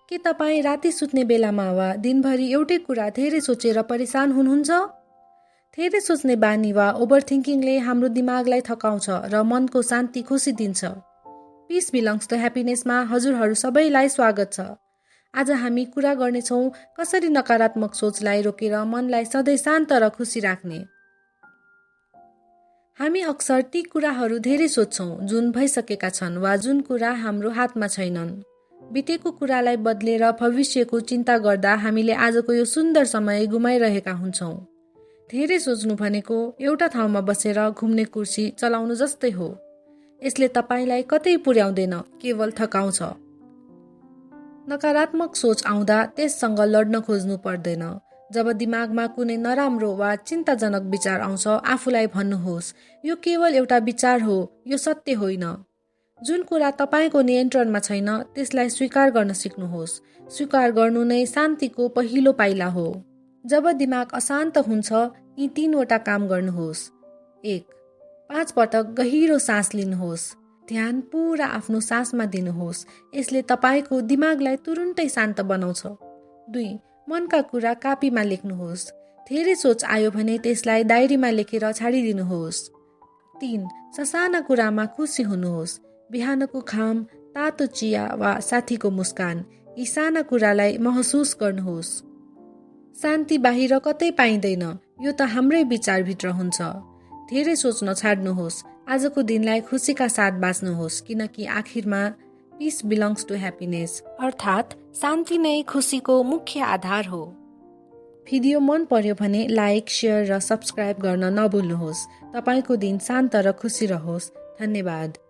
के तपाईँ राति सुत्ने बेलामा वा दिनभरि एउटै कुरा धेरै सोचेर परेशान हुनुहुन्छ? धेरै सोच्ने बानी वा ओभरथिङ्किङले हाम्रो दिमागलाई थकाउँछ र मनको शान्ति खुसी दिन्छ। पीस बिलोङ्स टु ह्याप्पिनेसमा हजुरहरू सबैलाई स्वागत छ। आज हामी कुरा गर्नेछौँ कसरी नकारात्मक सोचलाई रोकेर मनलाई सधैँ शान्त र खुसी राख्ने। हामी अक्सर ती कुराहरू धेरै सोच्छौँ जुन भइसकेका छन् वा जुन कुरा हाम्रो हातमा छैनन्। बितेको कुरालाई बदलेर भविष्यको चिन्ता गर्दा हामीले आजको यो सुन्दर समय गुमाइरहेका हुन्छौँ। धेरै सोच्नु भनेको एउटा ठाउँमा बसेर घुम्ने कुर्सी चलाउनु जस्तै हो। यसले तपाईलाई कतै पुर्याउँदैन, केवल थकाउँछ। नकारात्मक सोच आउँदा त्यससँग लड्न खोज्नु पर्दैन। जब दिमागमा कुनै नराम्रो वा चिन्ताजनक विचार आउँछ, आफूलाई भन्नुहोस्, यो केवल एउटा विचार हो, यो सत्य होइन। जुन कुरा तपाईको नियन्त्रणमा छैन त्यसलाई स्वीकार गर्न सिक्नुहोस्। स्वीकार गर्नु नै शान्तिको पहिलो पाइला हो। जब दिमाग अशान्त हुन्छ, यी 3वटा काम गर्नुहोस्। 1. 5 पटक गहिरो सास लिनुहोस्। ध्यान पुरा आफ्नो सासमा दिनुहोस्। यसले तपाईको दिमागलाई तुरुन्तै शान्त बनाउँछ। 2. मनका कुरा कापीमा लेख्नुहोस्। धेरै सोच आयो भने त्यसलाई डायरीमा लेखेर छाडिदिनुहोस्। 3. ससाना कुरामा खुसी हुनुहोस्। बिहानको घाम, तातो चिया वा साथीको मुस्कान, यी साना कुरालाई महसुस गर्नुहोस्। शान्ति बाहिर कतै पाइँदैन, यो त हाम्रै विचारभित्र हुन्छ। धेरै सोच्न छाड्नुहोस्। आजको दिनलाई खुसीका साथ बाँच्नुहोस्, किनकि आखिरमा पीस बिलोङ्स टु ह्याप्पिनेस, अर्थात् शान्ति नै खुसीको मुख्य आधार हो। भिडियो मन पर्यो भने लाइक, शेयर र सब्स्क्राइब गर्न नभुल्नुहोस्। तपाईको दिन शान्त र खुसी रहोस्। धन्यवाद।